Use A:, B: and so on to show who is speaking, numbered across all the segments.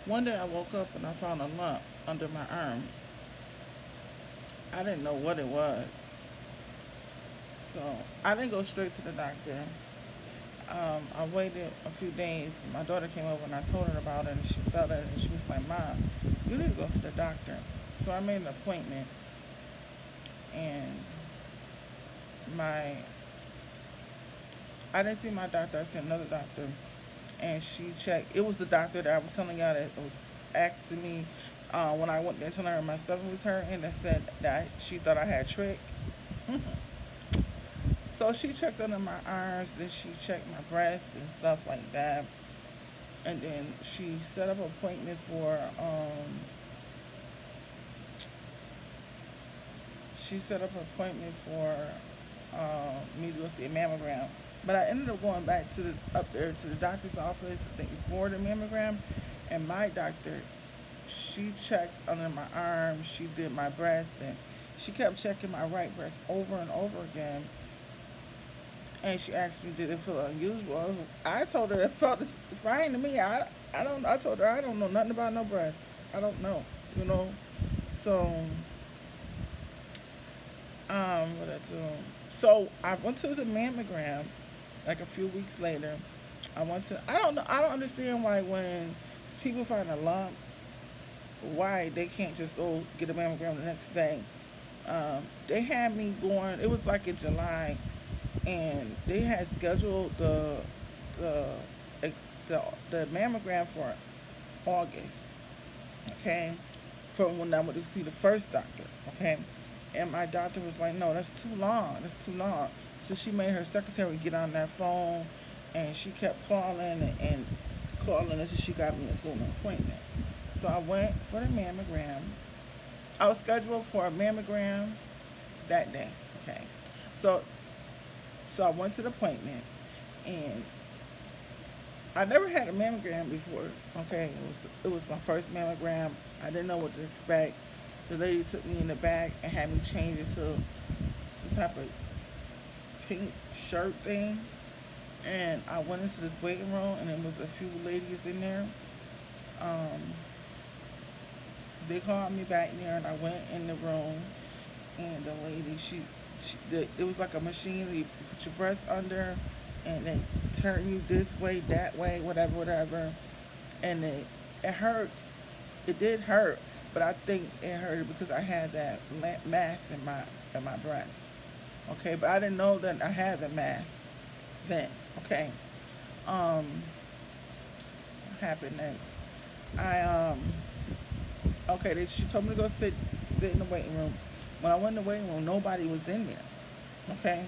A: One day I woke up and I found a lump under my arm. I didn't know what it was. So I didn't go straight to the doctor. I waited a few days. My daughter came over and I told her about it, and she felt it, and she was like, "Mom, you need to go to the doctor." So I made an appointment, and my I didn't see my doctor. I seen another doctor, and she checked. It was the doctor that I was telling y'all that was asking me when I went there telling her my stomach was hurting. That said that she thought I had trick. So she checked under my arms, then she checked my breast and stuff like that, and then she set up an appointment for me to go see a mammogram. But I ended up going back to the up there to the doctor's office, I think before the mammogram, and my doctor, she checked under my arm, she did my breast, and she kept checking my right breast over and over again. And she asked me, did it feel unusual? I told her it felt fine to me. I don't. I told her I don't know nothing about no breast. I don't know, you know. So what I do? So I went to the mammogram like a few weeks later. I went to. I don't know. I don't understand why when people find a lump, why they can't just go get a mammogram the next day. They had me going. It was like in July, and they had scheduled the the, the mammogram for August. Okay, from when I went to see the first doctor. Okay, and my doctor was like, "No, that's too long. That's too long." So she made her secretary get on that phone, and she kept calling and calling until she got me a Zoom appointment. So I went for the mammogram. I was scheduled for a mammogram that day. Okay, so I went to the appointment, and I never had a mammogram before. Okay, it was my first mammogram. I didn't know what to expect. The lady took me in the back and had me change it to some type of pink shirt thing. And I went into this waiting room, and there was a few ladies in there. Um, they called me back there, and I went in the room, and the lady, it was like a machine. You put your breast under, and they turn you this way, that way, whatever, whatever, and it hurt. It did hurt, but I think it hurt because I had that mass in my breast. Okay, but I didn't know that I had the mass then. Okay, um, what happened next? I okay. She told me to go sit in the waiting room. When I went in the waiting room, nobody was in there. Okay,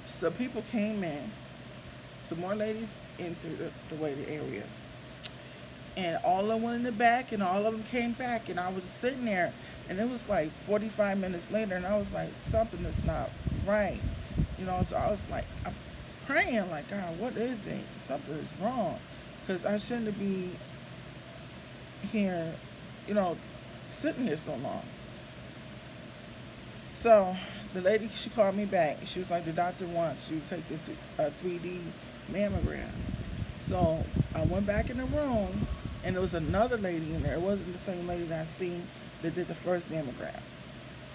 A: so people came in. Some more ladies entered the waiting area, and all of them went in the back, and all of them came back, and I was sitting there, and it was like 45 minutes later, and I was like, something is not right, you know. So I was like, I'm praying, like, God, what is it? Something is wrong, because I shouldn't be here, you know, sitting here so long. So the lady, she called me back. She was like, the doctor wants you to take a 3D mammogram. So I went back in the room, and there was another lady in there. It wasn't the same lady that I seen that did the first mammogram.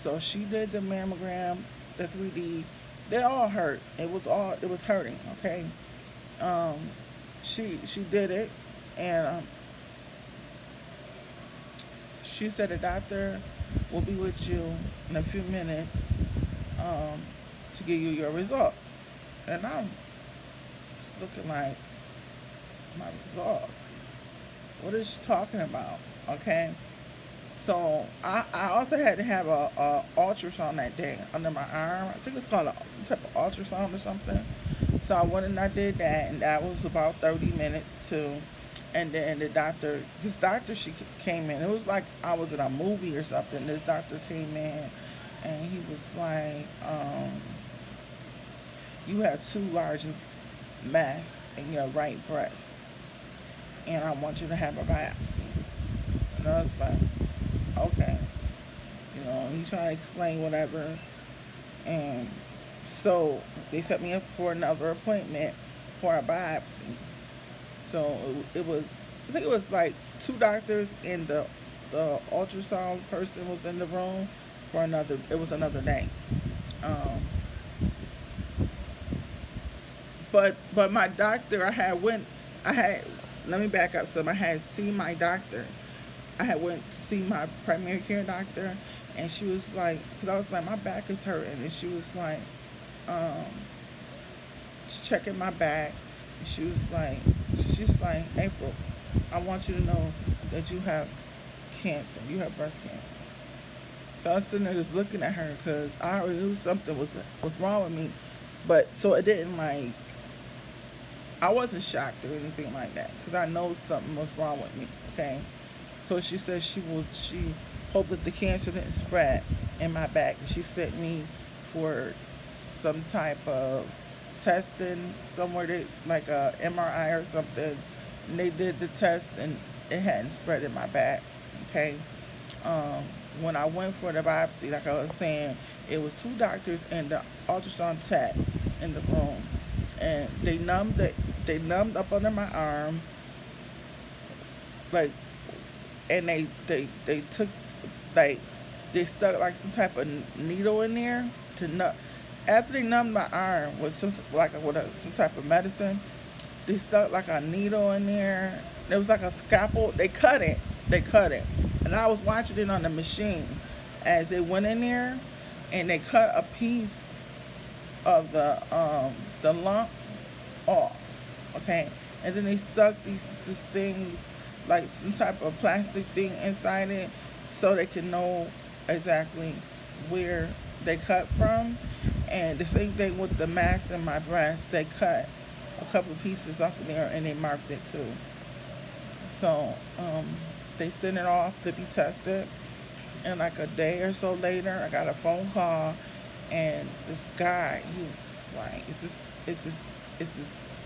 A: So she did the mammogram, the 3D. They all hurt. It was hurting. Okay. Um, she did it, and she said the doctor will be with you in a few minutes um, to give you your results. And I'm just looking like, my results. What is she talking about? Okay. So I also had to have a ultrasound that day under my arm. I think it's called some type of ultrasound or something. So I went and I did that, and that was about 30 minutes too. And then this doctor, she came in. It was like I was in a movie or something. This doctor came in, and he was like, "You have too large a mass in your right breast, and I want you to have a biopsy." And I was like, okay, you know, he's trying to explain whatever. And so they set me up for another appointment for a biopsy. So it was I think it was like two doctors and the ultrasound person was in the room for another. It was another day. Um, but my doctor, I had let me back up. So I had seen my doctor. I had went to see my primary care doctor, and she was like, because I was like, my back is hurting, and she was like, um, checking my back, and she's like, April, I want you to know that you have cancer. You have breast cancer. So I was sitting there just looking at her because I already knew something was wrong with me, but so it didn't like I wasn't shocked or anything like that because I know something was wrong with me. Okay, so she said she hoped that the cancer didn't spread in my back. She sent me for some type of testing somewhere that like a MRI or something. And they did the test and it hadn't spread in my back. Okay. Um, when I went for the biopsy, like I was saying, it was two doctors and the ultrasound tech in the room, and they numbed up under my arm, like, and they took like they stuck like some type of needle in there to numb. After they numbed my arm with some type of medicine, they stuck like a needle in there. It was like a scalpel. They cut it. They cut it. And I was watching it on the machine as they went in there and they cut a piece of the lump off. Okay. And then they stuck these things like some type of plastic thing inside it so they can know exactly where they cut from. And the same thing with the mass in my breast, they cut a couple of pieces off of there and they marked it too. So they sent it off to be tested. And like a day or so later, I got a phone call, and this guy, he was like, is this,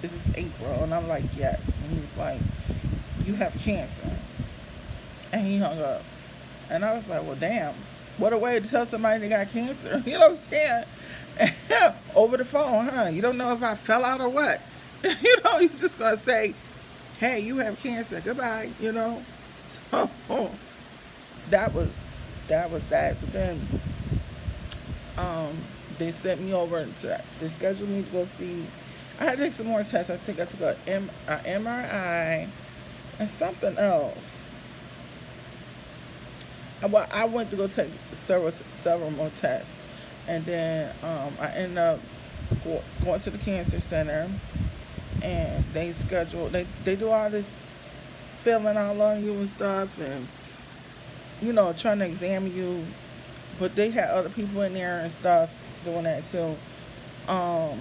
A: is this April?" And I'm like, "Yes." And he was like, "You have cancer." And he hung up. And I was like, "Well, damn. What a way to tell somebody they got cancer." You know what I'm saying? Over the phone, huh? You don't know if I fell out or what. You're just going to say, "Hey, you have cancer. Goodbye," So that was that. So then they sent me over to schedule me to go see. I had to take some more tests. I think I took a MRI and something else. Well, I went to go take several more tests, and then I ended up going to the cancer center, and they do all this filling all on you and stuff, and trying to examine you, but they had other people in there and stuff doing that too. Um,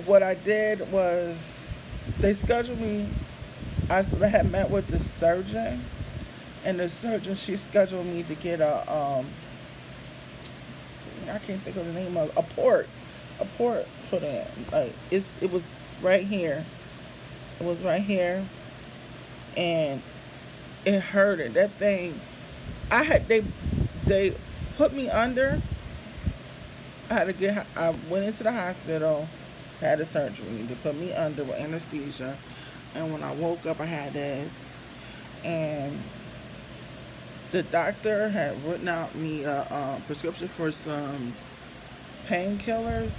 A: what I did was they scheduled me. I had met with the surgeon, and the surgeon, she scheduled me to get I can't think of the name of a port put in. Like it was right here. It was right here, and it hurted. That thing, they put me under. I went into the hospital, had a surgery. They put me under with anesthesia, and when I woke up, I had this, and the doctor had written out me a prescription for some painkillers,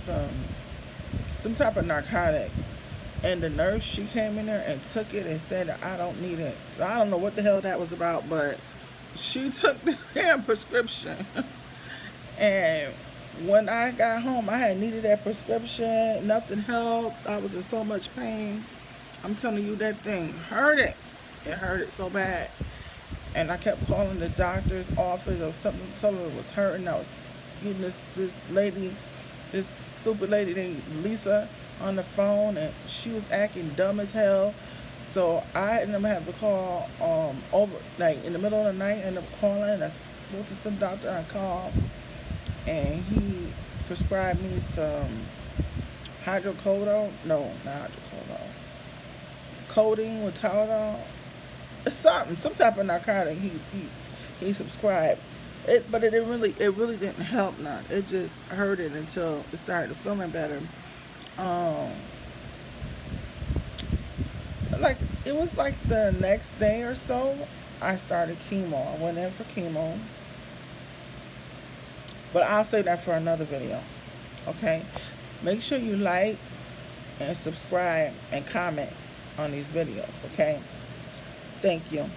A: some type of narcotic. And the nurse, she came in there and took it and said that I don't need it. So I don't know what the hell that was about, but she took the damn prescription. And when I got home, I had needed that prescription. Nothing helped. I was in so much pain. I'm telling you, that thing hurt it. It hurt it so bad. And I kept calling the doctor's office. I was telling her it was hurting. I was getting this lady, this stupid lady named Lisa, on the phone, and she was acting dumb as hell. So I ended up having to call over like in the middle of the night. Ended up calling. I went to some doctor and called, and he prescribed me some hydrocodone. No, not hydrocodone. Codeine with Tylenol. It's some type of narcotic. He subscribed it, but it really didn't help none. It just hurt it until it started feeling better. Um, it was like the next day or so I started chemo. I went in for chemo, but I'll say that for another video. Okay, make sure you like and subscribe and comment on these videos. Okay, thank you.